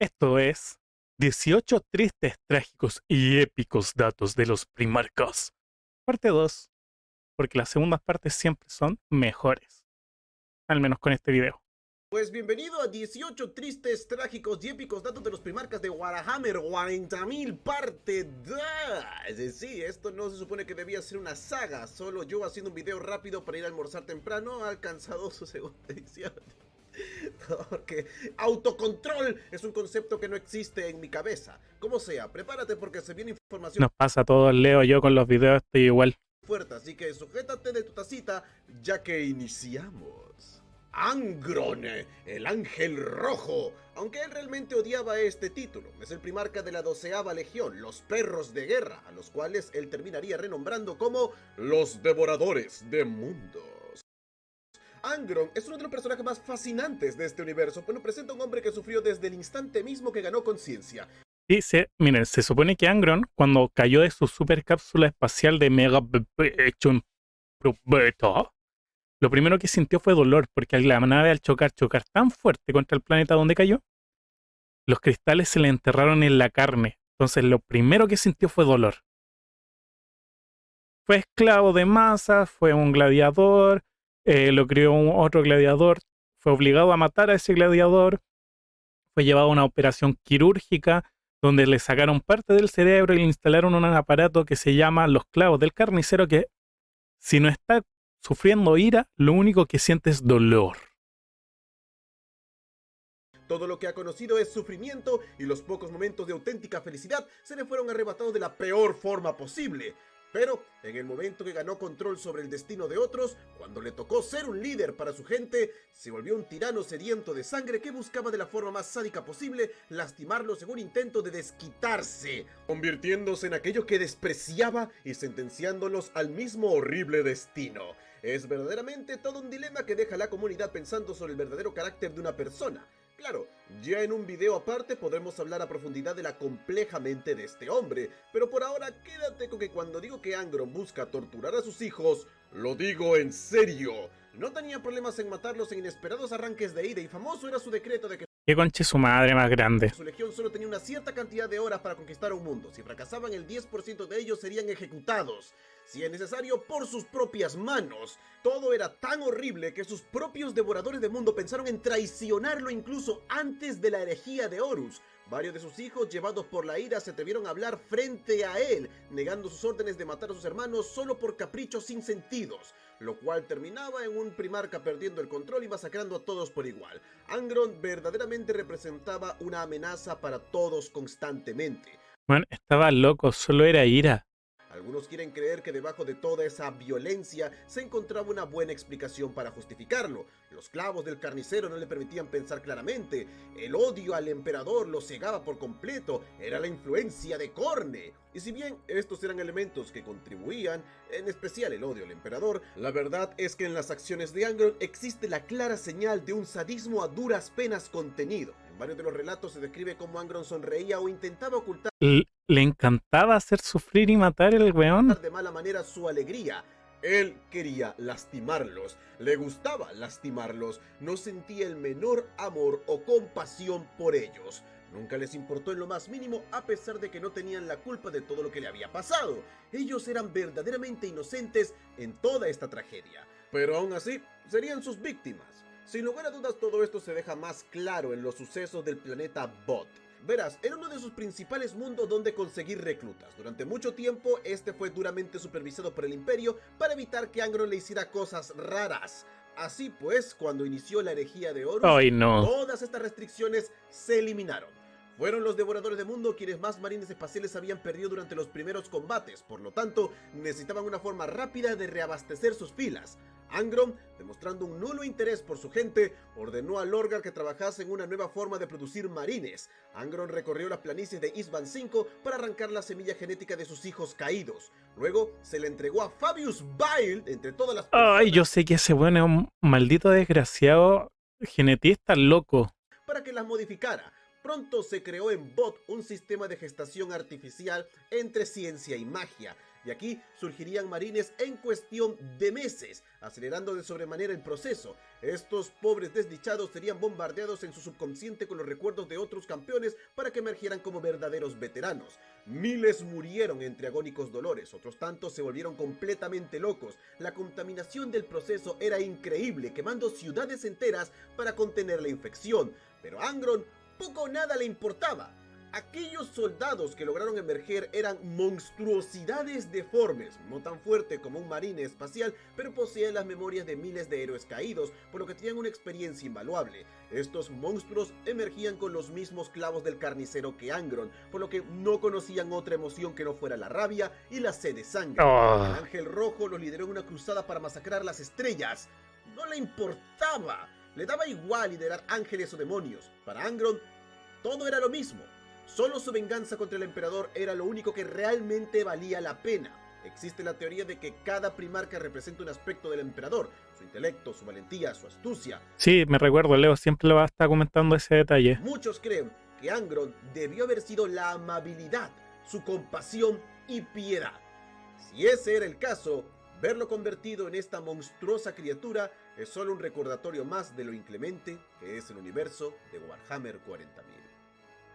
Esto es 18 tristes, trágicos y épicos datos de los Primarcas. Parte 2, porque las segundas partes siempre son mejores. Al menos con este video. Pues bienvenido a 18 tristes, trágicos y épicos datos de los Primarcas de Warhammer 40.000 parte 2. Sí, esto no se supone que debía ser una saga, solo yo haciendo un video rápido para ir a almorzar temprano ha alcanzado su segunda edición. Porque autocontrol es un concepto que no existe en mi cabeza. Como sea, prepárate porque se viene información Nos pasa a todos, Leo, yo con los videos estoy igual. fuerte, así que sujétate de tu tacita ya que iniciamos. Angron, el Ángel Rojo. Aunque él realmente odiaba este título, es el primarca de la 12ª Legión, los Perros de Guerra, a los cuales él terminaría renombrando como los Devoradores de Mundos. Angron es uno de los personajes más fascinantes de este universo, pues nos presenta a un hombre que sufrió desde el instante mismo que ganó conciencia. Y miren, se supone que Angron, cuando cayó de su supercápsula espacial de Mega Beta, lo primero que sintió fue dolor, porque la nave al chocar tan fuerte contra el planeta donde cayó, los cristales se le enterraron en la carne. Entonces lo primero que sintió fue dolor. Fue esclavo de masa, fue un gladiador, lo crió otro gladiador, fue obligado a matar a ese gladiador, fue llevado a una operación quirúrgica donde le sacaron parte del cerebro y le instalaron un aparato que se llama los clavos del carnicero, que si no está sufriendo ira, lo único que siente es dolor. Todo lo que ha conocido es sufrimiento y los pocos momentos de auténtica felicidad se le fueron arrebatados de la peor forma posible. Pero en el momento que ganó control sobre el destino de otros, cuando le tocó ser un líder para su gente, se volvió un tirano sediento de sangre que buscaba de la forma más sádica posible lastimarlos en un intento de desquitarse, convirtiéndose en aquello que despreciaba y sentenciándolos al mismo horrible destino. Es verdaderamente todo un dilema que deja a la comunidad pensando sobre el verdadero carácter de una persona. Claro, ya en un video aparte podremos hablar a profundidad de la compleja mente de este hombre, pero por ahora quédate con que cuando digo que Angron busca torturar a sus hijos, lo digo en serio. No tenía problemas en matarlos en inesperados arranques de ira y famoso era su decreto de que Qué conche su madre más grande. su legión solo tenía una cierta cantidad de horas para conquistar un mundo. Si fracasaban, el 10% de ellos serían ejecutados, si es necesario, por sus propias manos. Todo era tan horrible que sus propios devoradores de mundo pensaron en traicionarlo incluso antes de la herejía de Horus. Varios de sus hijos, llevados por la ira, se atrevieron a hablar frente a él, negando sus órdenes de matar a sus hermanos solo por caprichos sin sentidos, lo cual terminaba en un primarca perdiendo el control y masacrando a todos por igual. Angron verdaderamente representaba una amenaza para todos constantemente. Bueno, estaba loco, solo era ira. Algunos quieren creer que debajo de toda esa violencia se encontraba una buena explicación para justificarlo. Los clavos del carnicero no le permitían pensar claramente. El odio al emperador lo cegaba por completo. Era la influencia de Khorne. Y si bien estos eran elementos que contribuían, en especial el odio al emperador, la verdad es que en las acciones de Angron existe la clara señal de un sadismo a duras penas contenido. En varios de los relatos se describe cómo Angron sonreía o intentaba ocultar Le encantaba hacer sufrir y matar el weón. de mala manera su alegría. Él quería lastimarlos, le gustaba lastimarlos, no sentía el menor amor o compasión por ellos. Nunca les importó en lo más mínimo, a pesar de que no tenían la culpa de todo lo que le había pasado. Ellos eran verdaderamente inocentes en toda esta tragedia, pero aún así serían sus víctimas. Sin lugar a dudas, todo esto se deja más claro en los sucesos del planeta Bot. Verás, era uno de sus principales mundos donde conseguir reclutas. Durante mucho tiempo, este fue duramente supervisado por el Imperio para evitar que Angron le hiciera cosas raras. Así pues, cuando inició la herejía de Horus, Ay, no. todas estas restricciones se eliminaron. Fueron los devoradores de mundo quienes más marines espaciales habían perdido durante los primeros combates, por lo tanto, necesitaban una forma rápida de reabastecer sus filas. Angron, demostrando un nulo interés por su gente, ordenó a Lorgar que trabajase en una nueva forma de producir marines. Angron recorrió las planicies de Isban V para arrancar la semilla genética de sus hijos caídos. Luego se le entregó a Fabius Bile, entre todas las personas, Ay, yo sé que ese weón es un maldito desgraciado genetista loco. para que las modificara. Pronto se creó en BOT un sistema de gestación artificial entre ciencia y magia, y aquí surgirían marines en cuestión de meses, acelerando de sobremanera el proceso. Estos pobres desdichados serían bombardeados en su subconsciente con los recuerdos de otros campeones para que emergieran como verdaderos veteranos. Miles murieron entre agónicos dolores, otros tantos se volvieron completamente locos. La contaminación del proceso era increíble, quemando ciudades enteras para contener la infección, pero a Angron poco o nada le importaba. Aquellos soldados que lograron emerger eran monstruosidades deformes, no tan fuerte como un marine espacial, pero poseían las memorias de miles de héroes caídos, por lo que tenían una experiencia invaluable. Estos monstruos emergían con los mismos clavos del carnicero que Angron, por lo que no conocían otra emoción que no fuera la rabia y la sed de sangre. El Ángel Rojo los lideró en una cruzada para masacrar las estrellas. No le importaba, le daba igual liderar ángeles o demonios. Para Angron, todo era lo mismo. Solo su venganza contra el emperador era lo único que realmente valía la pena. Existe la teoría de que cada primarca representa un aspecto del emperador, su intelecto, su valentía, su astucia. Sí, me recuerdo, Leo siempre lo va a estar comentando ese detalle. Muchos creen que Angron debió haber sido la amabilidad, su compasión y piedad. Si ese era el caso, verlo convertido en esta monstruosa criatura es solo un recordatorio más de lo inclemente que es el universo de Warhammer 40.000.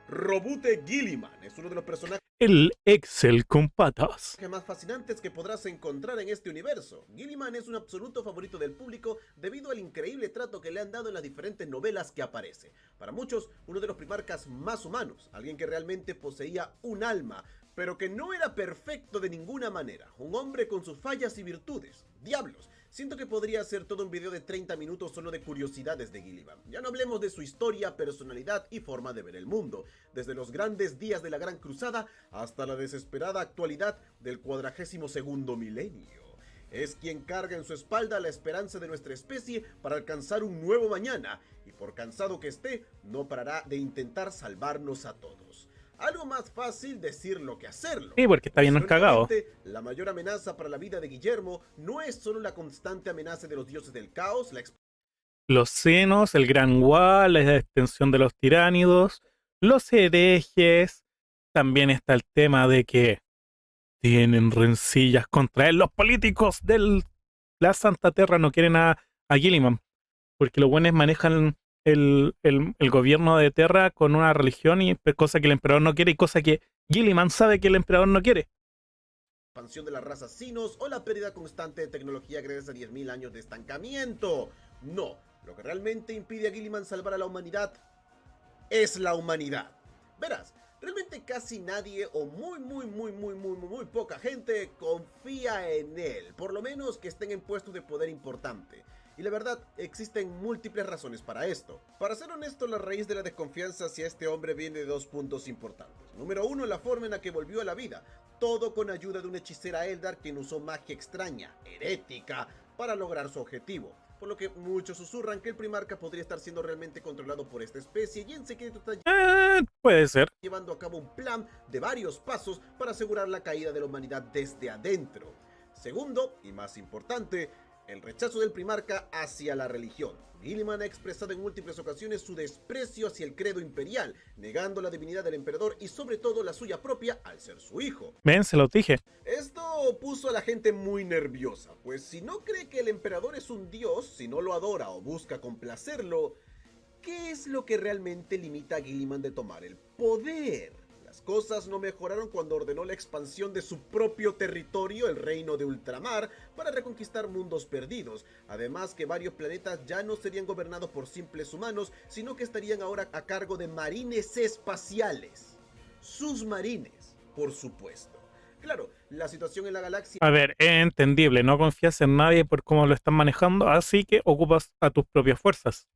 Roboute Guilliman es uno de los personajes El Excel con patas más fascinantes que podrás encontrar en este universo. Guilliman es un absoluto favorito del público debido al increíble trato que le han dado en las diferentes novelas que aparece. Para muchos, uno de los primarcas más humanos, alguien que realmente poseía un alma, pero que no era perfecto de ninguna manera. Un hombre con sus fallas y virtudes. Diablos, siento que podría ser todo un video de 30 minutos solo de curiosidades de Guilliman. Ya no hablemos de su historia, personalidad y forma de ver el mundo, desde los grandes días de la Gran Cruzada hasta la desesperada actualidad del 42º milenio. Es quien carga en su espalda la esperanza de nuestra especie para alcanzar un nuevo mañana, y por cansado que esté, no parará de intentar salvarnos a todos. Algo más fácil decirlo que hacerlo. Sí, porque está bien cagado. La mayor amenaza para la vida de Guillermo no es solo la constante amenaza de los dioses del caos, los senos, el gran Wall, la extensión de los tiránidos, los herejes. También está el tema de que tienen rencillas contra él. Los políticos de la Santa Tierra no quieren a Guilliman, porque los buenos manejan el gobierno de Terra con una religión, y cosa que el emperador no quiere y cosa que Guilliman sabe que el emperador no quiere. Expansión de las razas sinos o la pérdida constante de tecnología gracias a 10.000 años de estancamiento. No, lo que realmente impide a Guilliman salvar a la humanidad es la humanidad. Verás, realmente casi nadie o muy poca gente confía en él, por lo menos que estén en puestos de poder importante. Y la verdad, existen múltiples razones para esto. Para ser honesto, la raíz de la desconfianza hacia este hombre viene de dos puntos importantes. Número uno, la forma en la que volvió a la vida. Todo con ayuda de una hechicera Eldar quien usó magia extraña, herética, para lograr su objetivo. Por lo que muchos susurran que el primarca podría estar siendo realmente controlado por esta especie y en secreto está puede ser llevando a cabo un plan de varios pasos para asegurar la caída de la humanidad desde adentro. Segundo, y más importante, el rechazo del primarca hacia la religión. Guilliman ha expresado en múltiples ocasiones su desprecio hacia el credo imperial, negando la divinidad del emperador y sobre todo la suya propia al ser su hijo. Ven, se lo dije. Esto puso a la gente muy nerviosa, pues si no cree que el emperador es un dios, si no lo adora o busca complacerlo, ¿qué es lo que realmente limita a Guilliman de tomar el poder? Las cosas no mejoraron cuando ordenó la expansión de su propio territorio, el reino de ultramar, para reconquistar mundos perdidos. Además que varios planetas ya no serían gobernados por simples humanos, sino que estarían ahora a cargo de marines espaciales. Sus marines, por supuesto. Claro, la situación en la galaxia... A ver, es entendible, no confías en nadie por cómo lo están manejando, así que ocupas a tus propias fuerzas.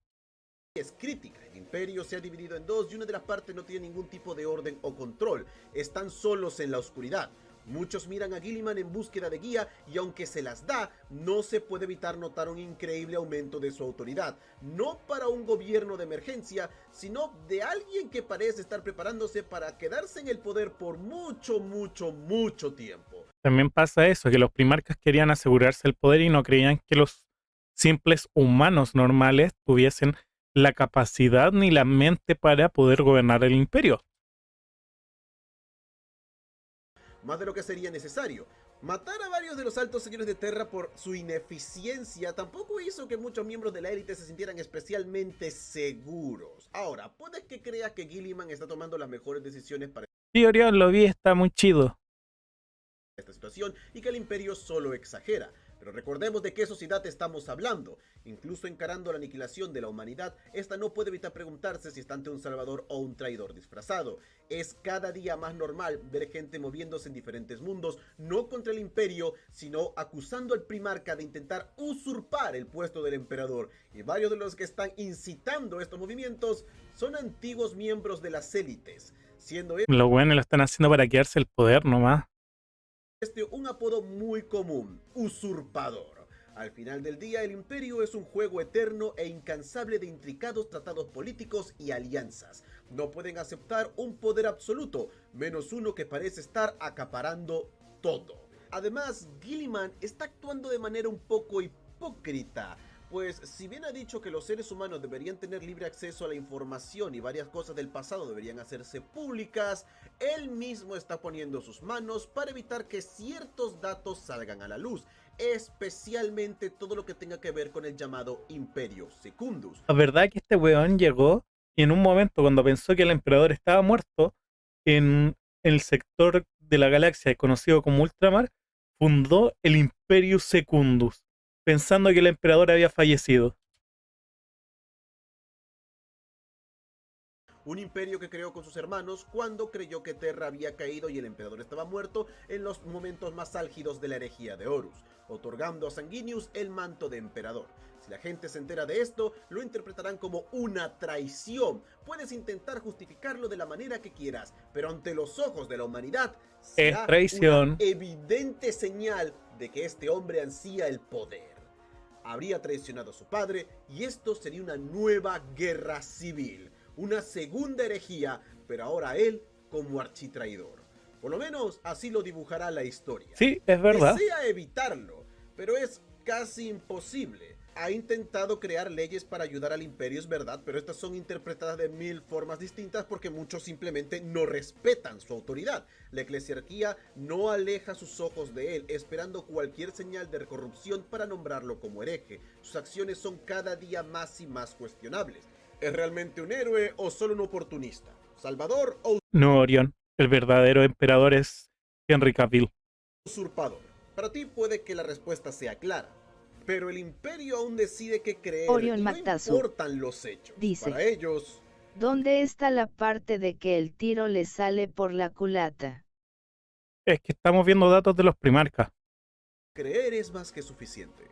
Es crítica. El imperio se ha dividido en dos y una de las partes no tiene ningún tipo de orden o control. Están solos en la oscuridad. Muchos miran a Guilliman en búsqueda de guía y aunque se las da, no se puede evitar notar un increíble aumento de su autoridad. No para un gobierno de emergencia, sino de alguien que parece estar preparándose para quedarse en el poder por mucho tiempo. También pasa eso, que los primarcas querían asegurarse el poder y no creían que los simples humanos normales tuviesen la capacidad ni la mente para poder gobernar el imperio. Más de lo que sería necesario. Matar a varios de los altos señores de Terra por su ineficiencia tampoco hizo que muchos miembros de la élite se sintieran especialmente seguros. Ahora, puede que creas que Gilliman está tomando las mejores decisiones para Sí, Orión, lo vi, está muy chido. esta situación y que el imperio solo exagera. Pero recordemos de qué sociedad estamos hablando. Incluso encarando la aniquilación de la humanidad, esta no puede evitar preguntarse si está ante un salvador o un traidor disfrazado. Es cada día más normal ver gente moviéndose en diferentes mundos, no contra el imperio, sino acusando al primarca de intentar usurpar el puesto del emperador. Y varios de los que están incitando estos movimientos son antiguos miembros de las élites, siendo Los buenos lo están haciendo para quedarse el poder nomás. un apodo muy común, usurpador. Al final del día, el imperio es un juego eterno e incansable de intricados tratados políticos y alianzas. No pueden aceptar un poder absoluto, menos uno que parece estar acaparando todo. Además, Gilliman está actuando de manera un poco hipócrita, pues si bien ha dicho que los seres humanos deberían tener libre acceso a la información y varias cosas del pasado deberían hacerse públicas, él mismo está poniendo sus manos para evitar que ciertos datos salgan a la luz, especialmente todo lo que tenga que ver con el llamado Imperio Secundus. La verdad que este weón llegó y en un momento cuando pensó que el emperador estaba muerto, en el sector de la galaxia conocido como Ultramar, fundó el Imperio Secundus, pensando que el emperador había fallecido. Un imperio que creó con sus hermanos cuando creyó que Terra había caído y el emperador estaba muerto en los momentos más álgidos de la herejía de Horus, otorgando a Sanguinius el manto de emperador. Si la gente se entera de esto, lo interpretarán como una traición. Puedes intentar justificarlo de la manera que quieras, pero ante los ojos de la humanidad será Es traición. una evidente señal de que este hombre ansía el poder. Habría traicionado a su padre y esto sería una nueva guerra civil. Una segunda herejía, pero ahora él como architraidor. Por lo menos así lo dibujará la historia. Sí, es verdad. Desea evitarlo, pero es casi imposible. Ha intentado crear leyes para ayudar al imperio, es verdad, pero estas son interpretadas de mil formas distintas porque muchos simplemente no respetan su autoridad. La eclesiarquía no aleja sus ojos de él, esperando cualquier señal de corrupción para nombrarlo como hereje. Sus acciones son cada día más y más cuestionables. ¿Es realmente un héroe o solo un oportunista? ¿Salvador o No, Orión. El verdadero emperador es Henry Cavill. usurpador? Para ti puede que la respuesta sea clara, pero el imperio aún decide qué creer Orión y no Mactazo importan los hechos. dice: Para ellos, ¿dónde está la parte de que el tiro le sale por la culata? Es que estamos viendo datos de los primarcas. creer es más que suficiente.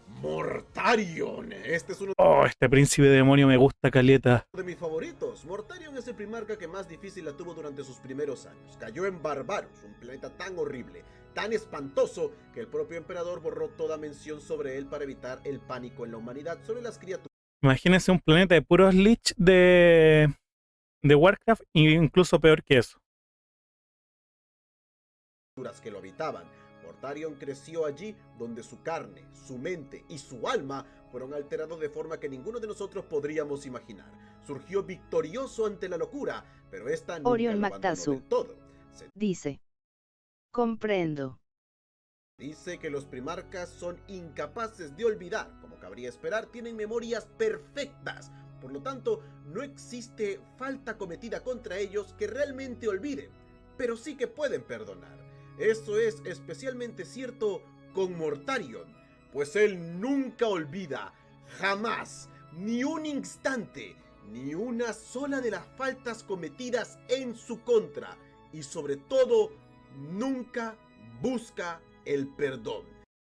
Mortarion, este es uno Oh, este príncipe demonio me gusta caleta. de mis favoritos. Mortarion es el primarca que más difícil la tuvo durante sus primeros años. Cayó en Barbaros, un planeta tan horrible, tan espantoso, que el propio emperador borró toda mención sobre él para evitar el pánico en la humanidad sobre las criaturas Imagínense un planeta de puros lich de Warcraft, e incluso peor que eso. que lo habitaban. Mortarion creció allí donde su carne, su mente y su alma fueron alterados de forma que ninguno de nosotros podríamos imaginar. Surgió victorioso ante la locura, pero esta nunca Orión lo abandonó Mactazo del todo. Se dice: comprendo. dice que los primarcas son incapaces de olvidar. Como cabría esperar, tienen memorias perfectas. Por lo tanto, no existe falta cometida contra ellos que realmente olviden, pero sí que pueden perdonar. Eso es especialmente cierto con Mortarion, pues él nunca olvida, jamás, ni un instante, ni una sola de las faltas cometidas en su contra, y sobre todo, nunca busca el perdón.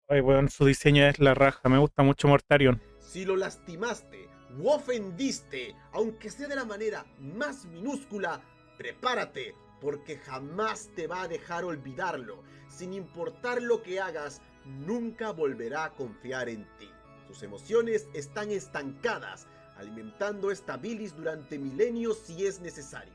Ay, weón, su diseño es la raja. Me gusta mucho Mortarion. Si lo lastimaste u ofendiste, aunque sea de la manera más minúscula, prepárate, porque jamás te va a dejar olvidarlo. Sin importar lo que hagas, nunca volverá a confiar en ti. Sus emociones están estancadas, alimentando esta bilis durante milenios si es necesario.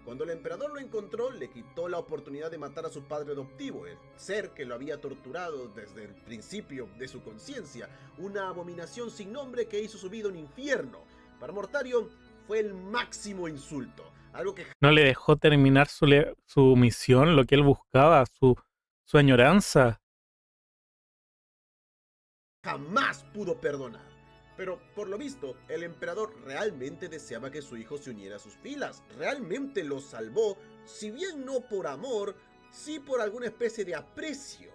Cuando el emperador lo encontró, le quitó la oportunidad de matar a su padre adoptivo, el ser que lo había torturado desde el principio de su conciencia, una abominación sin nombre que hizo su vida un infierno. Para Mortarion fue el máximo insulto, algo que No le dejó terminar su misión, lo que él buscaba, su añoranza. jamás pudo perdonar. Pero por lo visto, el emperador realmente deseaba que su hijo se uniera a sus filas, realmente lo salvó, si bien no por amor, sí por alguna especie de aprecio.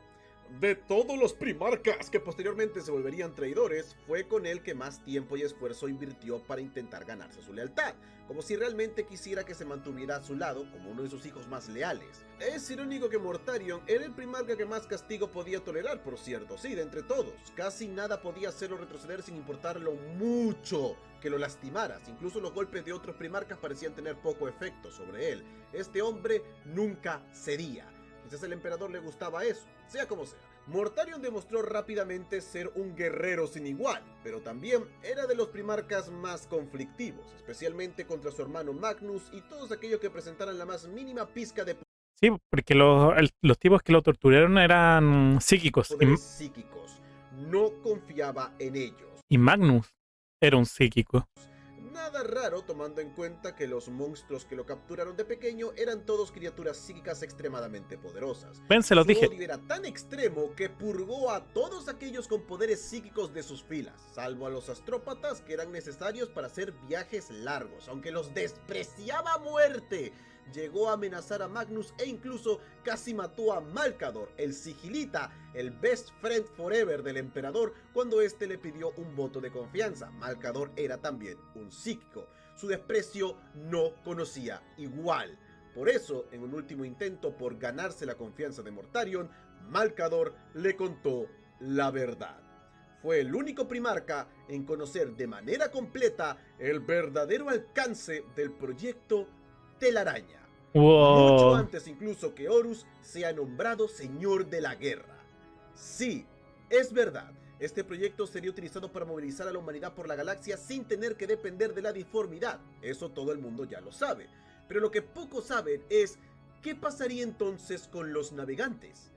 De todos los primarcas que posteriormente se volverían traidores, fue con el que más tiempo y esfuerzo invirtió para intentar ganarse su lealtad, como si realmente quisiera que se mantuviera a su lado como uno de sus hijos más leales. Es irónico que Mortarion era el primarca que más castigo podía tolerar, por cierto, sí, de entre todos. Casi nada podía hacerlo retroceder sin importar lo mucho que lo lastimaras. Incluso los golpes de otros primarcas parecían tener poco efecto sobre él. Este hombre nunca cedía. Quizás al emperador le gustaba eso, sea como sea. Mortarion demostró rápidamente ser un guerrero sin igual, pero también era de los primarcas más conflictivos, especialmente contra su hermano Magnus y todos aquellos que presentaran la más mínima pizca de Sí, porque los tipos que lo torturaron eran psíquicos. poderes psíquicos. No confiaba en ellos. Y Magnus era un psíquico. Nada raro tomando en cuenta que los monstruos que lo capturaron de pequeño eran todos criaturas psíquicas extremadamente poderosas. Ven, se los Su dije. odio era tan extremo que purgó a todos aquellos con poderes psíquicos de sus filas, salvo a los astrópatas que eran necesarios para hacer viajes largos, aunque los despreciaba a muerte. Llegó a amenazar a Magnus e incluso casi mató a Malcador, el sigilita, el best friend forever del emperador, cuando este le pidió un voto de confianza. Malcador era también un psíquico. Su desprecio no conocía igual. Por eso, en un último intento por ganarse la confianza de Mortarion, Malcador le contó la verdad. Fue el único primarca en conocer de manera completa el verdadero alcance del proyecto Telaraña. Wow. Mucho antes incluso que Horus sea nombrado Señor de la Guerra. Sí, es verdad, este proyecto sería utilizado para movilizar a la humanidad por la galaxia sin tener que depender de la disformidad. Eso todo el mundo ya lo sabe. Pero lo que pocos saben es ¿qué pasaría entonces con los navegantes?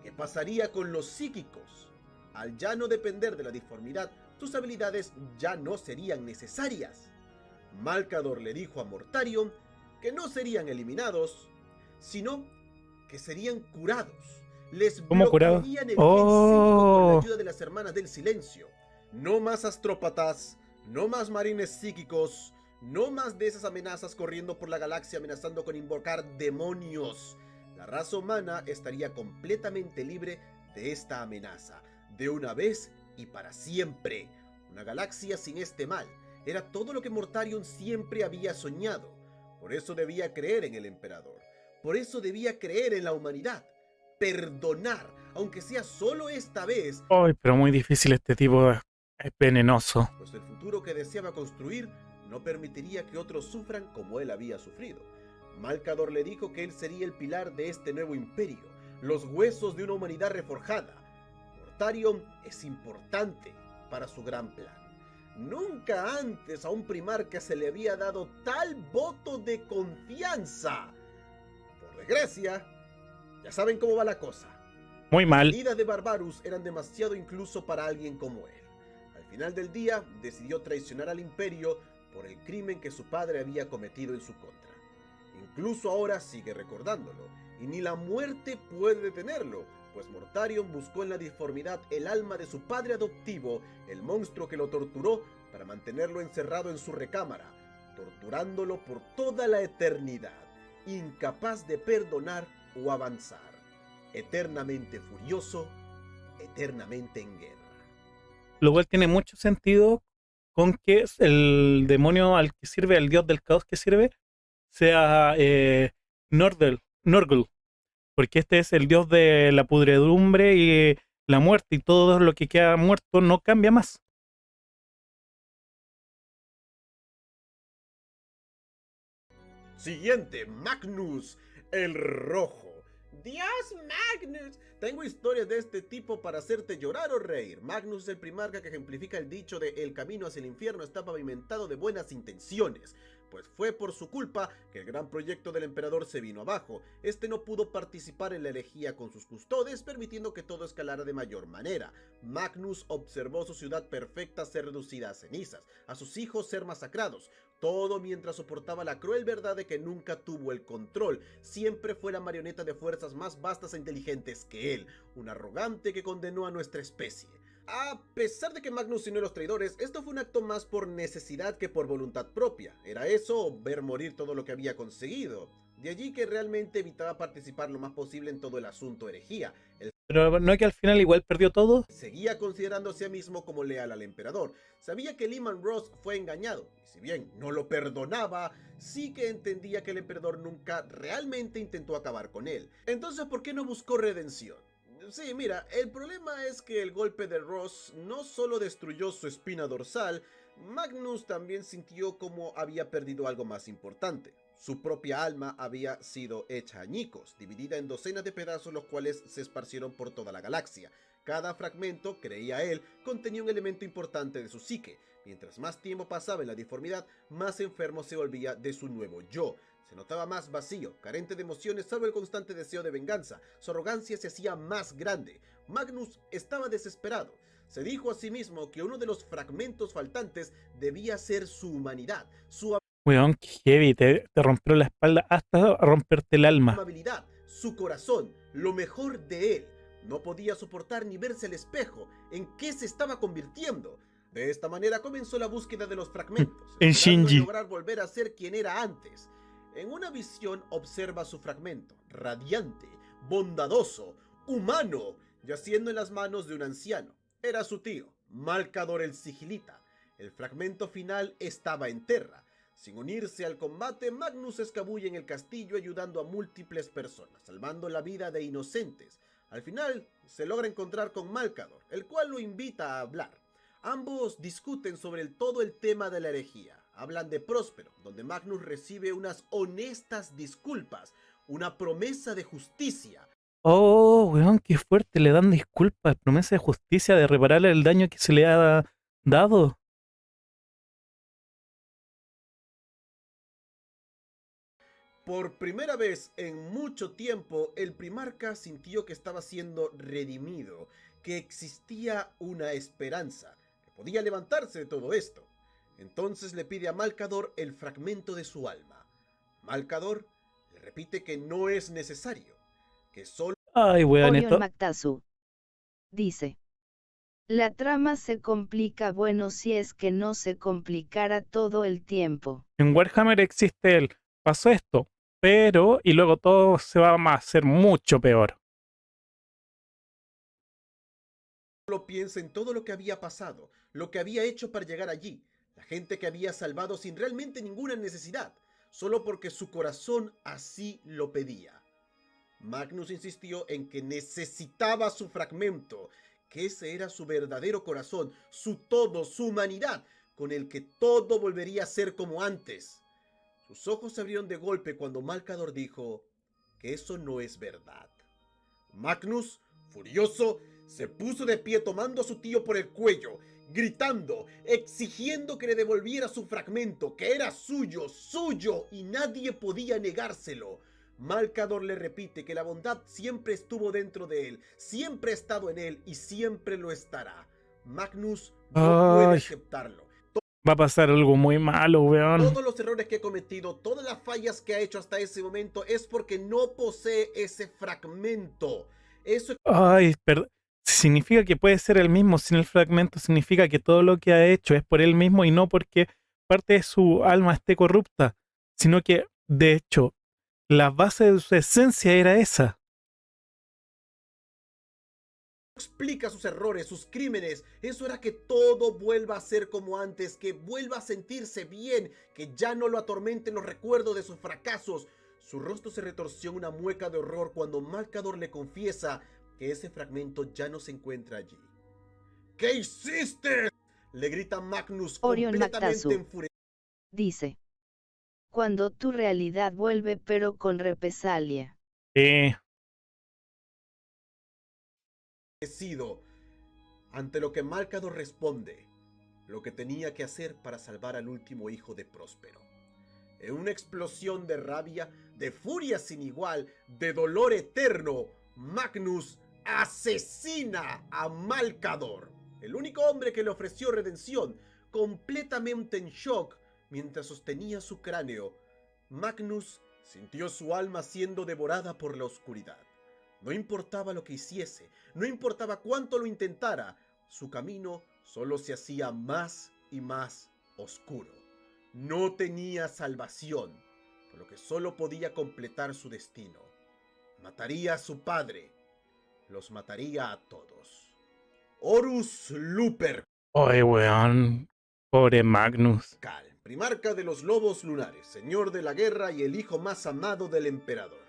¿Qué pasaría con los psíquicos? Al ya no depender de la disformidad, sus habilidades ya no serían necesarias. Malcador le dijo a Mortarion que no serían eliminados, sino que serían curados. Les ¿Cómo curados? bloquearían el gen psíquico con la ayuda de las Hermanas del Silencio. No más astrópatas, no más marines psíquicos, no más de esas amenazas corriendo por la galaxia amenazando con invocar demonios. La raza humana estaría completamente libre de esta amenaza, de una vez y para siempre. Una galaxia sin este mal. Era todo lo que Mortarion siempre había soñado. Por eso debía creer en el emperador. Por eso debía creer en la humanidad. Perdonar, aunque sea solo esta vez. Ay, pero muy difícil, este tipo es venenoso. Pues el futuro que deseaba construir no permitiría que otros sufran como él había sufrido. Malcador le dijo que él sería el pilar de este nuevo imperio, los huesos de una humanidad reforjada. Mortarion es importante para su gran plan. Nunca antes a un primarca se le había dado tal voto de confianza. Por desgracia, ya saben cómo va la cosa. Muy mal. Las vidas de Barbarus eran demasiado incluso para alguien como él. Al final del día, decidió traicionar al imperio por el crimen que su padre había cometido en su contra. Incluso ahora sigue recordándolo, y ni la muerte puede detenerlo, pues Mortarion buscó en la disformidad el alma de su padre adoptivo, el monstruo que lo torturó para mantenerlo encerrado en su recámara, torturándolo por toda la eternidad, incapaz de perdonar o avanzar, eternamente furioso, eternamente en guerra. Lo cual tiene mucho sentido con que el demonio al que sirve, el dios del caos que sirve, sea Norgul. Porque este es el dios de la pudredumbre y la muerte, y todo lo que queda muerto no cambia más. Siguiente, Magnus, el rojo. ¡Dios, Magnus! Tengo historias de este tipo para hacerte llorar o reír. Magnus es el primarca que ejemplifica el dicho de el camino hacia el infierno está pavimentado de buenas intenciones. pues fue por su culpa que el gran proyecto del emperador se vino abajo. Este no pudo participar en la herejía con sus custodes, permitiendo que todo escalara de mayor manera. Magnus observó su ciudad perfecta ser reducida a cenizas, a sus hijos ser masacrados, todo mientras soportaba la cruel verdad de que nunca tuvo el control. Siempre fue la marioneta de fuerzas más vastas e inteligentes que él, un arrogante que condenó a nuestra especie. A pesar de que Magnus unió a los traidores, esto fue un acto más por necesidad que por voluntad propia. Era eso o ver morir todo lo que había conseguido. De allí que realmente evitaba participar lo más posible en todo el asunto herejía. Pero no es que al final igual perdió todo. Seguía considerándose a sí mismo como leal al emperador. Sabía que Leman Ross fue engañado, y si bien no lo perdonaba, sí que entendía que el emperador nunca realmente intentó acabar con él. Entonces, ¿por qué no buscó redención? Sí, mira, el problema es que el golpe de Ross no solo destruyó su espina dorsal, Magnus también sintió como había perdido algo más importante. Su propia alma había sido hecha añicos, dividida en docenas de pedazos los cuales se esparcieron por toda la galaxia. Cada fragmento, creía él, contenía un elemento importante de su psique. Mientras más tiempo pasaba en la deformidad, más enfermo se volvía de su nuevo yo. Se notaba más vacío, carente de emociones salvo el constante deseo de venganza. Su arrogancia se hacía más grande. Magnus estaba desesperado. Se dijo a sí mismo que uno de los fragmentos faltantes debía ser su humanidad, su Weón, qué heavy, te rompió la espalda hasta romperte el alma. amabilidad, su corazón, lo mejor de él. No podía soportar ni verse al espejo. ¿En qué se estaba convirtiendo? De esta manera comenzó la búsqueda de los fragmentos, En esperando Shinji. lograr volver a ser quien era antes. En una visión observa su fragmento, radiante, bondadoso, humano, yaciendo en las manos de un anciano. Era su tío, Malcador el Sigilita. El fragmento final estaba en Terra. Sin unirse al combate, Magnus se escabulle en el castillo ayudando a múltiples personas, salvando la vida de inocentes. Al final, se logra encontrar con Malcador, el cual lo invita a hablar. Ambos discuten sobre todo el tema de la herejía. Hablan de Próspero, donde Magnus recibe unas honestas disculpas, una promesa de justicia. Oh, weón, qué fuerte, le dan disculpas, promesa de justicia de reparar el daño que se le ha dado. Por primera vez en mucho tiempo, el Primarca sintió que estaba siendo redimido, que existía una esperanza, que podía levantarse de todo esto. Entonces le pide a Malcador el fragmento de su alma. Malcador le repite que no es necesario, que solo Ay, weón, Orion esto. Mactazu dice: la trama se complica, bueno, si es que no se complicara todo el tiempo. En Warhammer existe el pasó esto, pero y luego todo se va a hacer mucho peor. piensa en todo lo que había pasado, lo que había hecho para llegar allí, la gente que había salvado sin realmente ninguna necesidad, solo porque su corazón así lo pedía. Magnus insistió en que necesitaba su fragmento, que ese era su verdadero corazón, su todo, su humanidad, con el que todo volvería a ser como antes. Sus ojos se abrieron de golpe cuando Malcador dijo que eso no es verdad. Magnus, furioso, se puso de pie tomando a su tío por el cuello, gritando, exigiendo que le devolviera su fragmento, que era suyo, suyo, y nadie podía negárselo. Malcador le repite que la bondad siempre estuvo dentro de él, siempre ha estado en él y siempre lo estará. Magnus no puede aceptarlo. Va a pasar algo muy malo, weón. Todos los errores que ha cometido, todas las fallas que ha hecho hasta ese momento es porque no posee ese fragmento. Eso Ay, significa que puede ser el mismo sin el fragmento, significa que todo lo que ha hecho es por él mismo y no porque parte de su alma esté corrupta, sino que, de hecho, la base de su esencia era esa. explica sus errores, sus crímenes. Eso era que todo vuelva a ser como antes, que vuelva a sentirse bien, que ya no lo atormenten los recuerdos de sus fracasos. Su rostro se retorció en una mueca de horror cuando Malcador le confiesa que ese fragmento ya no se encuentra allí. ¿Qué hiciste?, le grita Magnus Orion completamente Mactazu enfurecido. dice: cuando tu realidad vuelve, pero con represalia. Ante lo que Malcador responde lo que tenía que hacer para salvar al último hijo de Próspero. En una explosión de rabia, de furia sin igual, de dolor eterno, Magnus asesina a Malcador, el único hombre que le ofreció redención. Completamente en shock, mientras sostenía su cráneo, Magnus sintió su alma siendo devorada por la oscuridad. No importaba lo que hiciese, no importaba cuánto lo intentara, su camino solo se hacía más y más oscuro. No tenía salvación, por lo que solo podía completar su destino. Mataría a su padre, los mataría a todos. Horus Lupercal, Oye, weón. Pobre Magnus. primarca de los lobos lunares, señor de la guerra y el hijo más amado del emperador.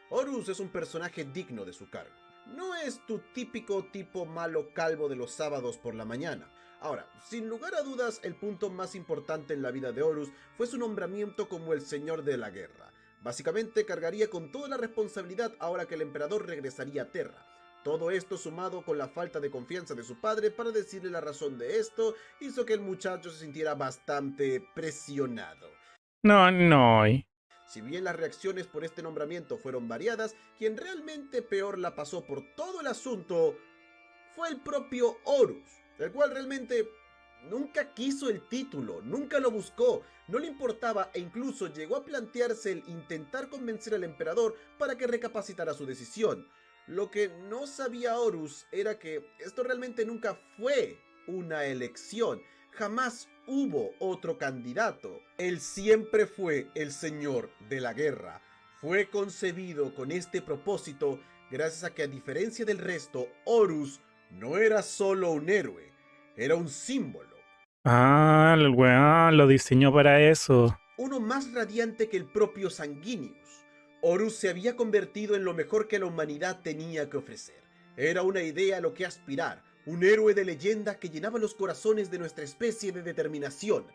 Horus es un personaje digno de su cargo. No es tu típico tipo malo calvo de los sábados por la mañana. Ahora, sin lugar a dudas, el punto más importante en la vida de Horus fue su nombramiento como el señor de la guerra. Básicamente cargaría con toda la responsabilidad ahora que el emperador regresaría a Terra. Todo esto, sumado con la falta de confianza de su padre para decirle la razón de esto, hizo que el muchacho se sintiera bastante presionado. No. Si bien las reacciones por este nombramiento fueron variadas, quien realmente peor la pasó por todo el asunto fue el propio Horus, el cual realmente nunca quiso el título, nunca lo buscó, no le importaba e incluso llegó a plantearse el intentar convencer al emperador para que recapacitara su decisión. Lo que no sabía Horus era que esto realmente nunca fue una elección, jamás hubo otro candidato. Él siempre fue el señor de la guerra. Fue concebido con este propósito gracias a que, a diferencia del resto, Horus no era solo un héroe, era un símbolo. Ah, el weón lo diseñó para eso. Uno más radiante que el propio Sanguinius. Horus se había convertido en lo mejor que la humanidad tenía que ofrecer. Era una idea a lo que aspirar, un héroe de leyenda que llenaba los corazones de nuestra especie de determinación,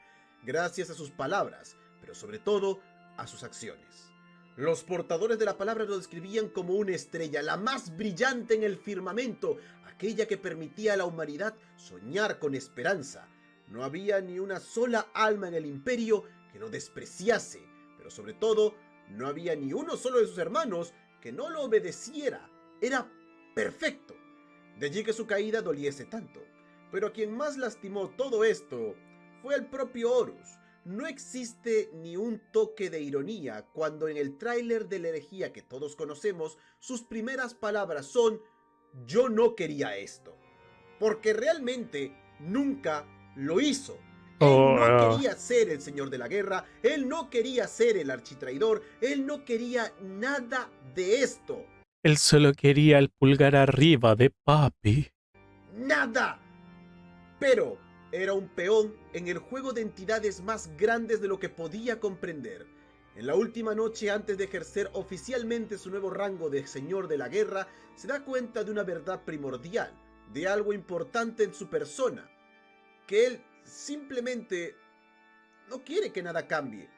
gracias a sus palabras, pero sobre todo a sus acciones. Los portadores de la palabra lo describían como una estrella, la más brillante en el firmamento, aquella que permitía a la humanidad soñar con esperanza. No había ni una sola alma en el imperio que lo despreciase, pero sobre todo, no había ni uno solo de sus hermanos que no lo obedeciera. Era perfecto. De allí que su caída doliese tanto. Pero a quien más lastimó todo esto fue el propio Horus. No existe ni un toque de ironía cuando en el tráiler de la herejía que todos conocemos, sus primeras palabras son: yo no quería esto. Porque realmente nunca lo hizo. Él no quería ser el señor de la guerra, él no quería ser el architraidor, él no quería nada de esto. Él solo quería el pulgar arriba de papi. ¡Nada! Pero era un peón en el juego de entidades más grandes de lo que podía comprender. En la última noche antes de ejercer oficialmente su nuevo rango de señor de la guerra, se da cuenta de una verdad primordial, de algo importante en su persona, que él simplemente no quiere que nada cambie.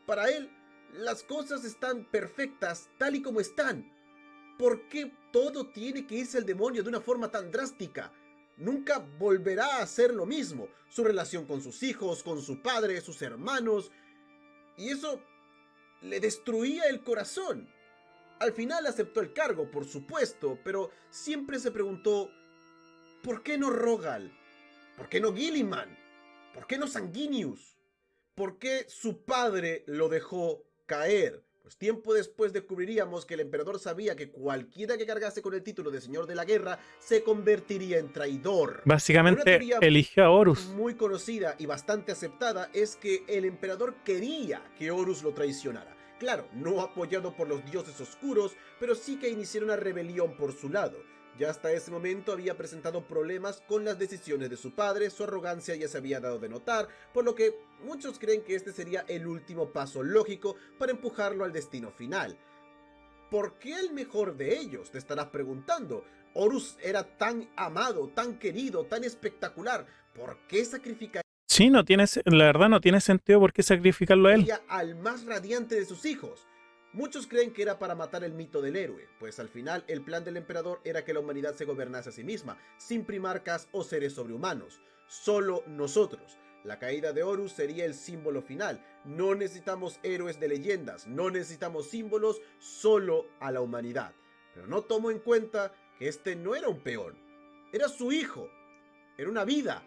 Para él, las cosas están perfectas tal y como están. ¿Por qué todo tiene que irse al demonio de una forma tan drástica? Nunca volverá a hacer lo mismo. Su relación con sus hijos, con su padre, sus hermanos. Y eso le destruía el corazón. Al final aceptó el cargo, por supuesto, pero siempre se preguntó: ¿por qué no Rogal? ¿Por qué no Guilliman? ¿Por qué no Sanguinius? ¿Por qué su padre lo dejó caer? Pues tiempo después descubriríamos que el emperador sabía que cualquiera que cargase con el título de señor de la guerra se convertiría en traidor. Básicamente eligió a Horus. Muy conocida y bastante aceptada es que el emperador quería que Horus lo traicionara. Claro, no apoyado por los dioses oscuros, pero sí que iniciara una rebelión por su lado. Ya hasta ese momento había presentado problemas con las decisiones de su padre, su arrogancia ya se había dado de notar, por lo que muchos creen que este sería el último paso lógico para empujarlo al destino final. ¿Por qué el mejor de ellos?, te estarás preguntando. Horus era tan amado, tan querido, tan espectacular. ¿Por qué sacrificaría Sí, la verdad no tiene sentido por qué sacrificarlo a él. al más radiante de sus hijos? Muchos creen que era para matar el mito del héroe, pues al final el plan del emperador era que la humanidad se gobernase a sí misma, sin primarcas o seres sobrehumanos, solo nosotros. La caída de Horus sería el símbolo final. No necesitamos héroes de leyendas, no necesitamos símbolos, solo a la humanidad. Pero no tomo en cuenta que este no era un peón, era su hijo, era una vida,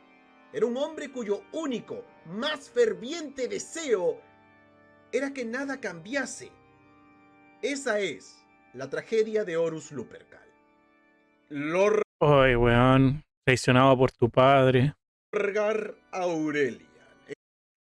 era un hombre cuyo único, más ferviente deseo era que nada cambiase. Esa es la tragedia de Horus Lupercal. Ay, weón, traicionado por tu padre. Lorgar Aurelian.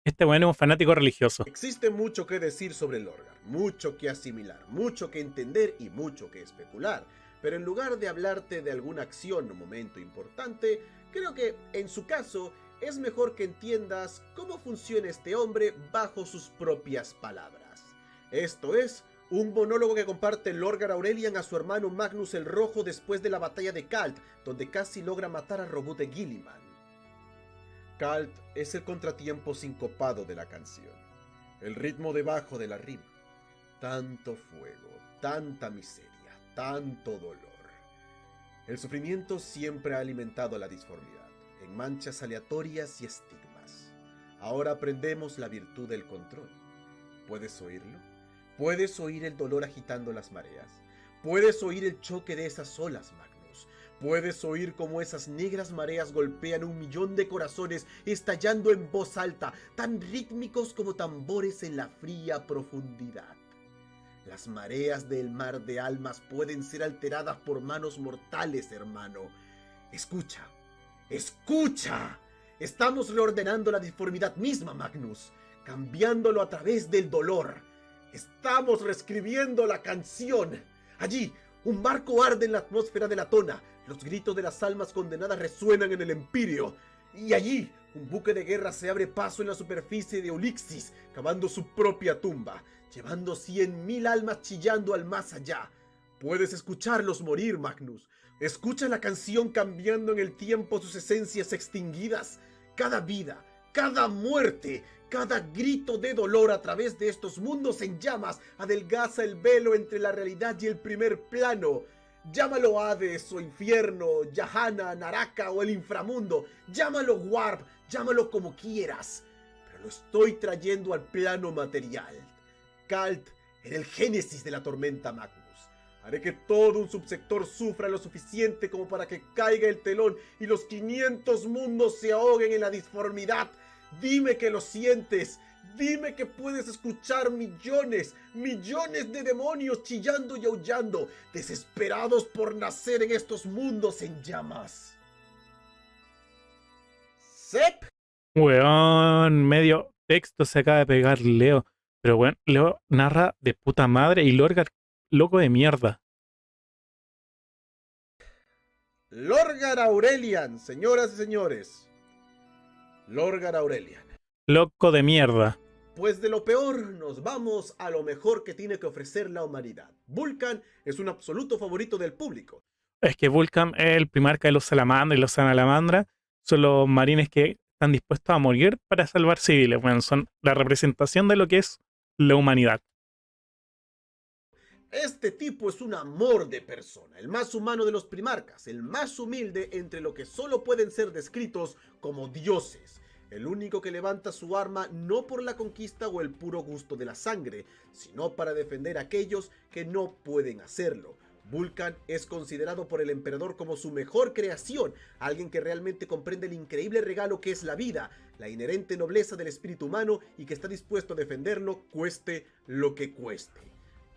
Este weón es un fanático religioso. Existe mucho que decir sobre Lorgar, mucho que asimilar, mucho que entender y mucho que especular. Pero en lugar de hablarte de alguna acción o momento importante, creo que en su caso es mejor que entiendas cómo funciona este hombre bajo sus propias palabras. Esto es un monólogo que comparte Lorgar Aurelian a su hermano Magnus el Rojo después de la batalla de Khalt, donde casi logra matar a Robut de Guilliman. Khalt es el contratiempo sincopado de la canción, el ritmo debajo de la rima. Tanto fuego, tanta miseria, tanto dolor. El sufrimiento siempre ha alimentado la disformidad, en manchas aleatorias y estigmas. Ahora aprendemos la virtud del control. ¿Puedes oírlo? ¿Puedes oír el dolor agitando las mareas? ¿Puedes oír el choque de esas olas, Magnus? ¿Puedes oír cómo esas negras mareas golpean 1.000.000 de corazones estallando en voz alta, tan rítmicos como tambores en la fría profundidad? Las mareas del mar de almas pueden ser alteradas por manos mortales, hermano. Escucha, escucha. Estamos reordenando la disformidad misma, Magnus, cambiándolo a través del dolor. Estamos reescribiendo la canción. Allí, un barco arde en la atmósfera de Latona. Los gritos de las almas condenadas resuenan en el Empirio. Y allí, un buque de guerra se abre paso en la superficie de Eulixis, cavando su propia tumba, llevando 100.000 almas chillando al más allá. Puedes escucharlos morir, Magnus. Escucha la canción cambiando en el tiempo sus esencias extinguidas. Cada vida, cada muerte, cada grito de dolor a través de estos mundos en llamas adelgaza el velo entre la realidad y el primer plano. Llámalo Hades o infierno, Yahana, Naraka o el inframundo. Llámalo Warp, llámalo como quieras. Pero lo estoy trayendo al plano material. Khalt era el génesis de la tormenta, Magnus. Haré que todo un subsector sufra lo suficiente como para que caiga el telón y los 500 mundos se ahoguen en la disformidad. Dime que lo sientes. Dime que puedes escuchar millones, millones de demonios chillando y aullando, desesperados por nacer en estos mundos en llamas. ¡Sep! Weón, medio texto se acaba de pegar Leo. Pero weón, Leo narra de puta madre y Lorgar, loco de mierda. Lorgar Aurelian, señoras y señores. Lorgar Aurelian. Loco de mierda. Pues de lo peor nos vamos a lo mejor que tiene que ofrecer la humanidad. Vulcan es un absoluto favorito del público. Es que Vulcan es el primarca de los salamandras y los salamandras son los marines que están dispuestos a morir para salvar civiles. Bueno, son la representación de lo que es la humanidad. Este tipo es un amor de persona, el más humano de los primarcas, el más humilde entre lo que solo pueden ser descritos como dioses. El único que levanta su arma no por la conquista o el puro gusto de la sangre, sino para defender a aquellos que no pueden hacerlo. Vulcan es considerado por el emperador como su mejor creación, alguien que realmente comprende el increíble regalo que es la vida, la inherente nobleza del espíritu humano y que está dispuesto a defenderlo cueste lo que cueste.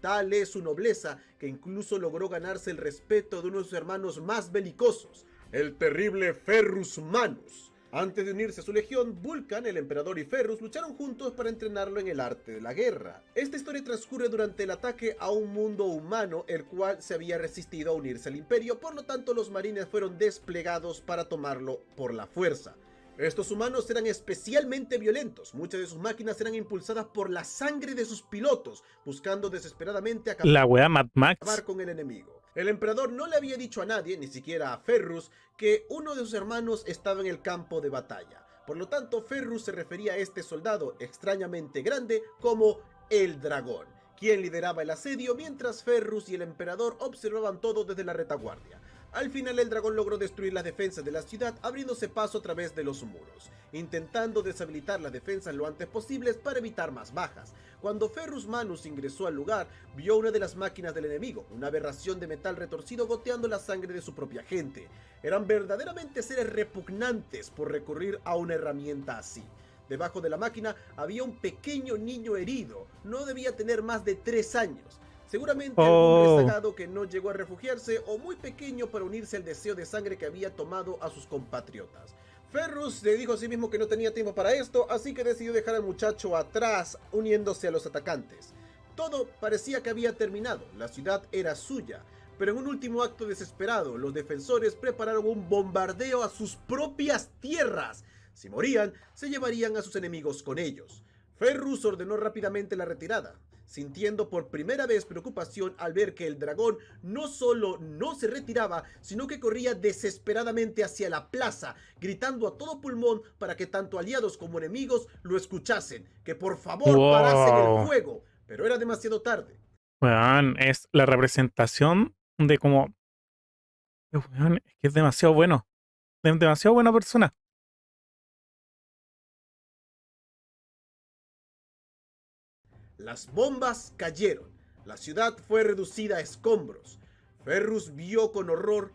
Tal es su nobleza que incluso logró ganarse el respeto de uno de sus hermanos más belicosos, el terrible Ferrus Manus. Antes de unirse a su legión, Vulcan, el emperador y Ferrus lucharon juntos para entrenarlo en el arte de la guerra. Esta historia transcurre durante el ataque a un mundo humano, el cual se había resistido a unirse al imperio, por lo tanto los marines fueron desplegados para tomarlo por la fuerza. Estos humanos eran especialmente violentos, muchas de sus máquinas eran impulsadas por la sangre de sus pilotos, buscando desesperadamente La wea Mad Max. acabar con el enemigo. El emperador no le había dicho a nadie, ni siquiera a Ferrus, que uno de sus hermanos estaba en el campo de batalla. Por lo tanto, Ferrus se refería a este soldado extrañamente grande como el dragón, quien lideraba el asedio mientras Ferrus y el emperador observaban todo desde la retaguardia. Al final el dragón logró destruir las defensas de la ciudad, abriéndose paso a través de los muros, intentando deshabilitar las defensas lo antes posible para evitar más bajas. Cuando Ferrus Manus ingresó al lugar, vio una de las máquinas del enemigo, una aberración de metal retorcido goteando la sangre de su propia gente. Eran verdaderamente seres repugnantes por recurrir a una herramienta así. Debajo de la máquina había un pequeño niño herido, no debía tener más de 3 años. Seguramente algún rezagado que no llegó a refugiarse o muy pequeño para unirse al deseo de sangre que había tomado a sus compatriotas. Ferrus se dijo a sí mismo que no tenía tiempo para esto, así que decidió dejar al muchacho atrás, uniéndose a los atacantes. Todo parecía que había terminado, la ciudad era suya, pero en un último acto desesperado, los defensores prepararon un bombardeo a sus propias tierras. Si morían, se llevarían a sus enemigos con ellos. Ferrus ordenó rápidamente la retirada, sintiendo por primera vez preocupación al ver que el dragón no solo no se retiraba, sino que corría desesperadamente hacia la plaza, gritando a todo pulmón para que tanto aliados como enemigos lo escuchasen, que por favor parasen el fuego, pero era demasiado tarde. Weón, es la representación de como... Weón, es que es demasiado bueno. Es demasiado buena persona. Las bombas cayeron, la ciudad fue reducida a escombros. Ferrus vio con horror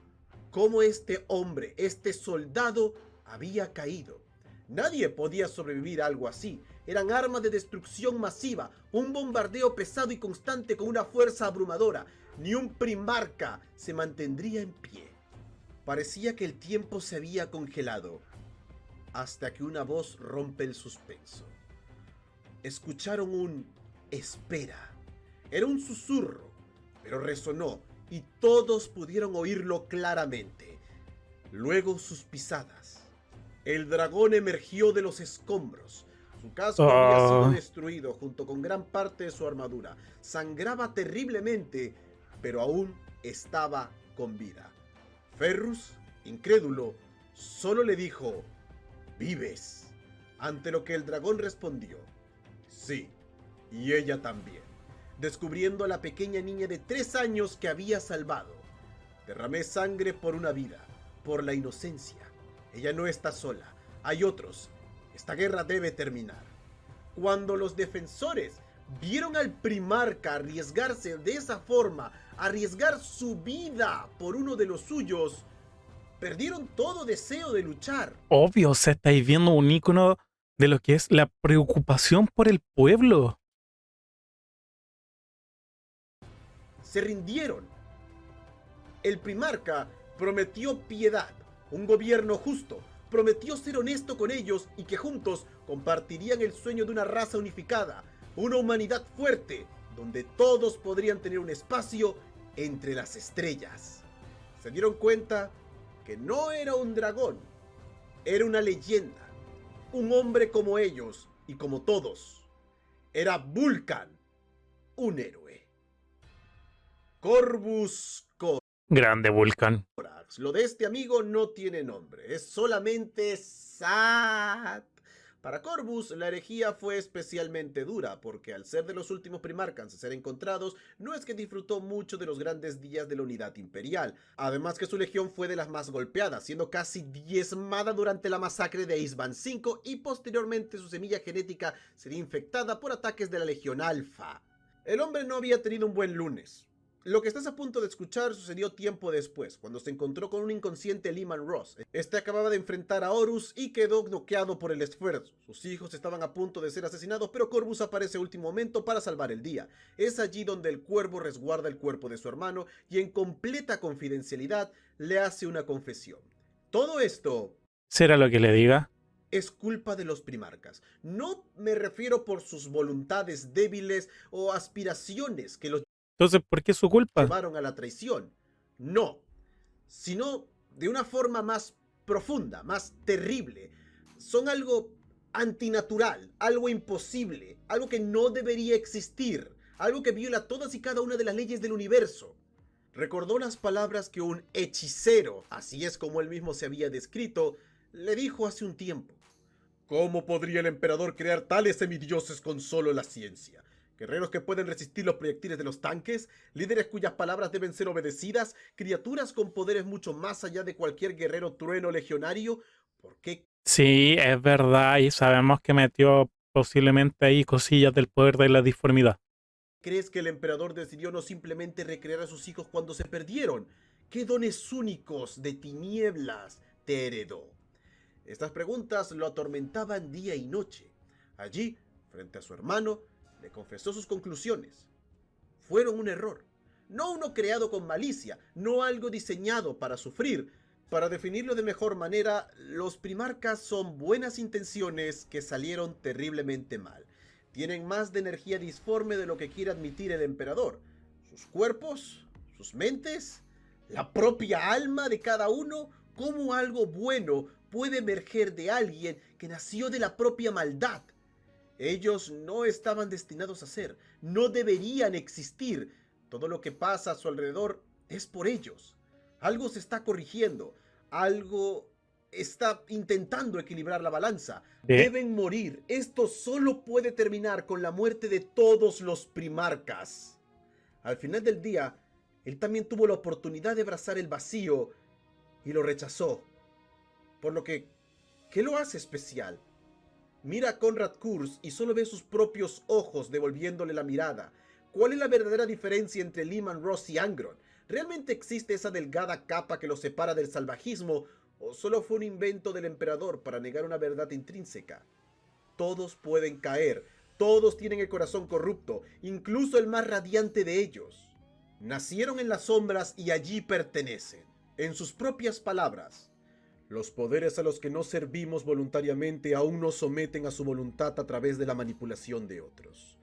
cómo este hombre, este soldado, había caído. Nadie podía sobrevivir a algo así. Eran armas de destrucción masiva, un bombardeo pesado y constante con una fuerza abrumadora. Ni un primarca se mantendría en pie. Parecía que el tiempo se había congelado, hasta que una voz rompe el suspenso. Escucharon un espera. Era un susurro, pero resonó y todos pudieron oírlo claramente. Luego sus pisadas. El dragón emergió de los escombros. Su casco había sido destruido junto con gran parte de su armadura. Sangraba terriblemente, pero aún estaba con vida. Ferrus, incrédulo, solo le dijo: ¿vives? Ante lo que el dragón respondió: sí, y ella también, descubriendo a la pequeña niña de 3 años que había salvado. Derramé sangre por una vida, por la inocencia. Ella no está sola, hay otros. Esta guerra debe terminar. Cuando los defensores vieron al primarca arriesgarse de esa forma, arriesgar su vida por uno de los suyos, perdieron todo deseo de luchar. Obvio, o sea, estáis viendo un ícono de lo que es la preocupación por el pueblo. Se rindieron. El primarca prometió piedad, un gobierno justo, prometió ser honesto con ellos y que juntos compartirían el sueño de una raza unificada, una humanidad fuerte, donde todos podrían tener un espacio entre las estrellas. Se dieron cuenta que no era un dragón, era una leyenda, un hombre como ellos y como todos. Era Vulcan, un héroe. Corvus Corax. Grande Vulcan. Lo de este amigo no tiene nombre, es solamente Sad. Para Corvus, la herejía fue especialmente dura, porque al ser de los últimos primarcas a ser encontrados, no es que disfrutó mucho de los grandes días de la unidad imperial. Además que su legión fue de las más golpeadas, siendo casi diezmada durante la masacre de Iceband 5 y posteriormente su semilla genética sería infectada por ataques de la Legión Alfa. El hombre no había tenido un buen lunes. Lo que estás a punto de escuchar sucedió tiempo después, cuando se encontró con un inconsciente Leman Russ. Este acababa de enfrentar a Horus y quedó noqueado por el esfuerzo. Sus hijos estaban a punto de ser asesinados, pero Corvus aparece a último momento para salvar el día. Es allí donde el cuervo resguarda el cuerpo de su hermano y en completa confidencialidad le hace una confesión. Todo esto... ¿será lo que le diga? Es culpa de los primarcas. No me refiero por sus voluntades débiles o aspiraciones que los Entonces, ¿por qué es su culpa? llevaron a la traición. No, sino de una forma más profunda, más terrible. Son algo antinatural, algo imposible, algo que no debería existir, algo que viola todas y cada una de las leyes del universo. Recordó las palabras que un hechicero, así es como él mismo se había descrito, le dijo hace un tiempo. ¿Cómo podría el emperador crear tales semidioses con solo la ciencia? Guerreros que pueden resistir los proyectiles de los tanques, líderes cuyas palabras deben ser obedecidas, criaturas con poderes mucho más allá de cualquier guerrero trueno legionario. ¿Por qué Sí, es verdad, y sabemos que metió posiblemente ahí cosillas del poder de la disformidad. crees que el emperador decidió no simplemente recrear a sus hijos cuando se perdieron? ¿Qué dones únicos de tinieblas te heredó? Estas preguntas lo atormentaban día y noche. Allí, frente a su hermano, le confesó sus conclusiones. Fueron un error. No uno creado con malicia, no algo diseñado para sufrir. Para definirlo de mejor manera, los primarcas son buenas intenciones que salieron terriblemente mal. Tienen más de energía disforme de lo que quiere admitir el emperador. Sus cuerpos, sus mentes, la propia alma de cada uno, cómo algo bueno puede emerger de alguien que nació de la propia maldad. Ellos no estaban destinados a ser, no deberían existir. Todo lo que pasa a su alrededor es por ellos. Algo se está corrigiendo, algo está intentando equilibrar la balanza. Deben morir. Esto solo puede terminar con la muerte de todos los primarcas. Al final del día, él también tuvo la oportunidad de abrazar el vacío y lo rechazó. Por lo que, ¿qué lo hace especial? Mira a Konrad Kurz y solo ve sus propios ojos devolviéndole la mirada. ¿Cuál es la verdadera diferencia entre Leman Russ y Angron? ¿Realmente existe esa delgada capa que los separa del salvajismo? ¿O solo fue un invento del emperador para negar una verdad intrínseca? Todos pueden caer, todos tienen el corazón corrupto, incluso el más radiante de ellos. Nacieron en las sombras y allí pertenecen. En sus propias palabras, los poderes a los que no servimos voluntariamente aún nos someten a su voluntad a través de la manipulación de otros.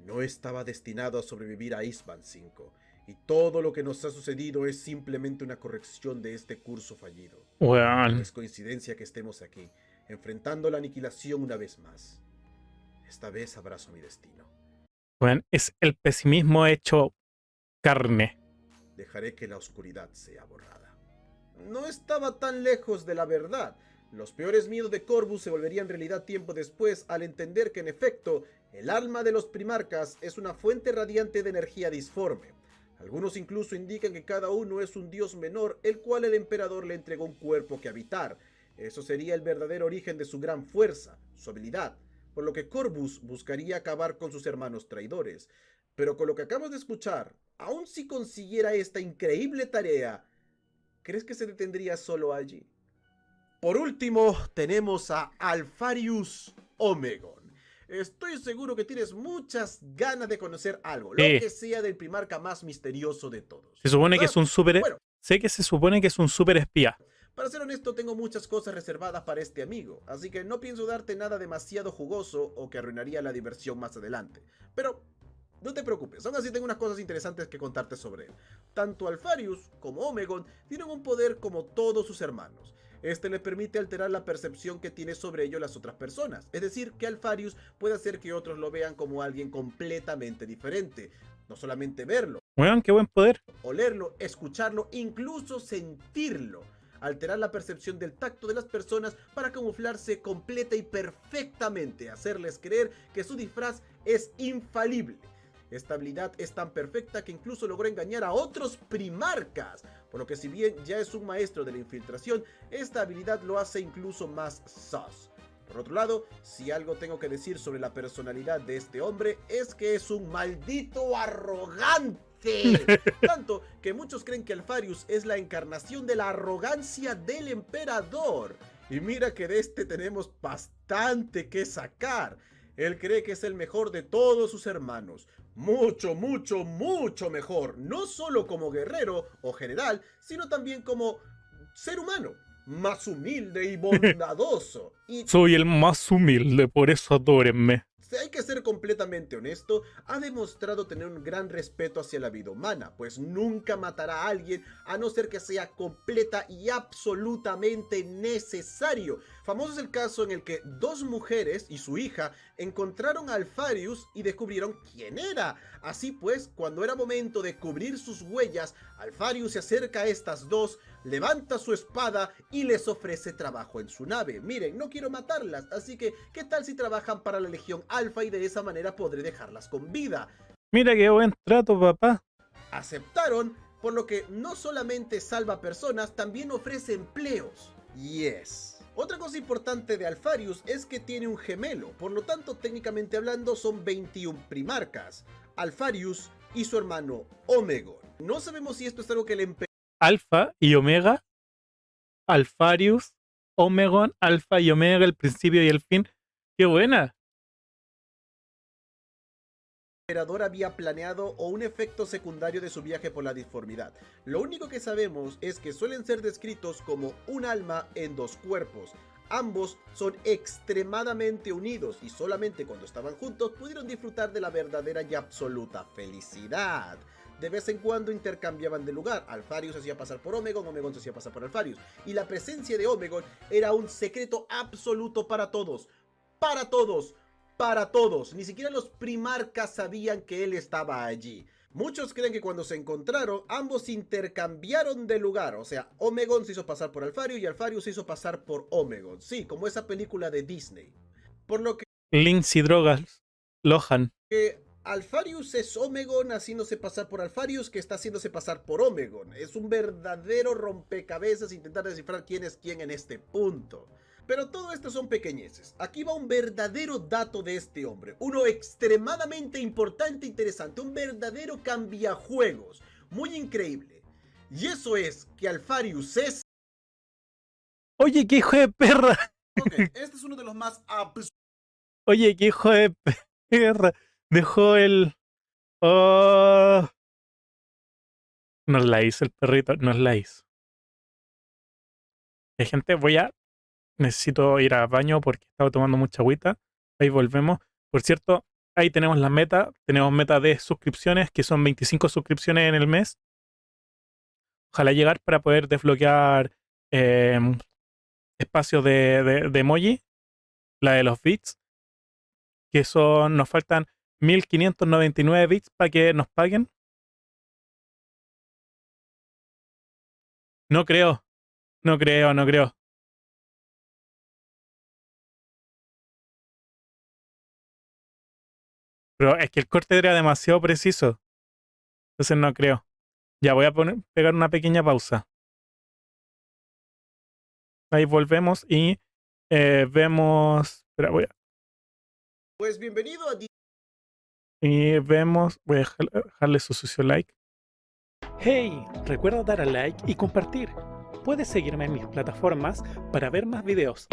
No estaba destinado a sobrevivir a Yspan 5, y todo lo que nos ha sucedido es simplemente una corrección de este curso fallido. No Weón. es coincidencia que estemos aquí, enfrentando la aniquilación una vez más. Esta vez abrazo mi destino. Weón, es el pesimismo hecho carne. Dejaré que la oscuridad sea borrada. No estaba tan lejos de la verdad. Los peores miedos de Corvus se volverían realidad tiempo después al entender que en efecto, el alma de los primarcas es una fuente radiante de energía disforme. Algunos incluso indican que cada uno es un dios menor, el cual el emperador le entregó un cuerpo que habitar. Eso sería el verdadero origen de su gran fuerza, su habilidad, por lo que Corvus buscaría acabar con sus hermanos traidores. Pero con lo que acabas de escuchar, aun si consiguiera esta increíble tarea, ¿crees que se detendría solo allí? Por último, tenemos a Alfarius Omegon. Estoy seguro que tienes muchas ganas de conocer algo, lo Sí. que sea del primarca más misterioso de todos. Se supone que ¿Verdad? es un super... Bueno, Sé que se supone que es un super espía. para ser honesto, tengo muchas cosas reservadas para este amigo, así que no pienso darte nada demasiado jugoso o que arruinaría la diversión más adelante. Pero no te preocupes, aún así tengo unas cosas interesantes que contarte sobre él. Tanto Alfarius como Omegon tienen un poder como todos sus hermanos. Este le permite alterar la percepción que tiene sobre ello las otras personas. Es decir, que Alfarius puede hacer que otros lo vean como alguien completamente diferente. No solamente verlo, Weón, qué buen poder. olerlo, escucharlo, incluso sentirlo. Alterar la percepción del tacto de las personas para camuflarse completa y perfectamente, hacerles creer que su disfraz es infalible. Esta habilidad es tan perfecta que incluso logró engañar a otros primarcas, por lo que si bien ya es un maestro de la infiltración, esta habilidad lo hace incluso más sus. Por otro lado, si algo tengo que decir sobre la personalidad de este hombre, es que es un maldito arrogante. Tanto que muchos creen que Alfarius es la encarnación de la arrogancia del emperador. Y mira que de este tenemos bastante que sacar. Él cree que es el mejor de todos sus hermanos. Mucho, mucho, mucho mejor. No solo como guerrero o general, sino también como ser humano. Más humilde y bondadoso. Y Soy el más humilde, por eso adórenme. si hay que ser completamente honesto, ha demostrado tener un gran respeto hacia la vida humana, pues nunca matará a alguien a no ser que sea completa y absolutamente necesario. Famoso es el caso en el que dos mujeres y su hija encontraron a Alfarius y descubrieron quién era. Así pues, cuando era momento de cubrir sus huellas, Alfarius se acerca a estas dos, levanta su espada y les ofrece trabajo en su nave. Miren, no quiero matarlas, así que ¿qué tal si trabajan para la Legión Alfa y de esa manera podré dejarlas con vida? Mira qué buen trato, papá. Aceptaron, por lo que no solamente salva personas, también ofrece empleos. Yes. Otra cosa importante de Alpharius es que tiene un gemelo, por lo tanto técnicamente hablando son 21 primarcas, Alpharius y su hermano Omegon. No sabemos si esto es algo que le Alfa y Omega, Alpharius, Omegon, Alfa y Omega, el principio y el fin. ¡Qué buena! emperador había planeado o un efecto secundario de su viaje por la disformidad. Lo único que sabemos es que suelen ser descritos como un alma en dos cuerpos. Ambos son extremadamente unidos y solamente cuando estaban juntos pudieron disfrutar de la verdadera y absoluta felicidad. De vez en cuando intercambiaban de lugar, Alpharius se hacía pasar por Omegon, Omegon se hacía pasar por Alpharius, y la presencia de Omegon era un secreto absoluto para todos. ¡Para todos! Para todos, ni siquiera los primarcas sabían que él estaba allí. Muchos creen que cuando se encontraron, ambos intercambiaron de lugar, o sea, Omegon se hizo pasar por Alpharius y Alpharius se hizo pasar por Omegon, sí, como esa película de Disney. Por lo Lindsay Drogas, Lohan. que Alpharius es Omegon haciéndose pasar por Alpharius, que está haciéndose pasar por Omegon. Es un verdadero rompecabezas intentar descifrar quién es quién en este punto. Pero todo esto son pequeñeces. Aquí va un verdadero dato de este hombre. Uno extremadamente importante e interesante. Un verdadero cambiajuegos. Muy increíble. Y eso es que Alpharius es... Oye, qué hijo de perra. Ok, este es uno de los más absurdos. Oye, qué hijo de perra. Dejó el... Oh. Nos la hizo el perrito, nos la hizo. Gente, necesito ir al baño porque estaba tomando mucha agüita. Ahí volvemos. Por cierto, ahí tenemos la meta. Tenemos meta de suscripciones, que son 25 suscripciones en el mes. Ojalá llegar para poder desbloquear espacios de emoji. La de los bits. Que son, nos faltan 1599 bits para que nos paguen. No creo. No creo, no creo. Pero es que el corte era demasiado preciso. Entonces no creo. Ya voy a pegar una pequeña pausa. Ahí volvemos y vemos. Espera, Pues bienvenido a... y vemos. Voy a dejarle su sucio like. Hey, recuerda dar a like y compartir. Puedes seguirme en mis plataformas para ver más videos.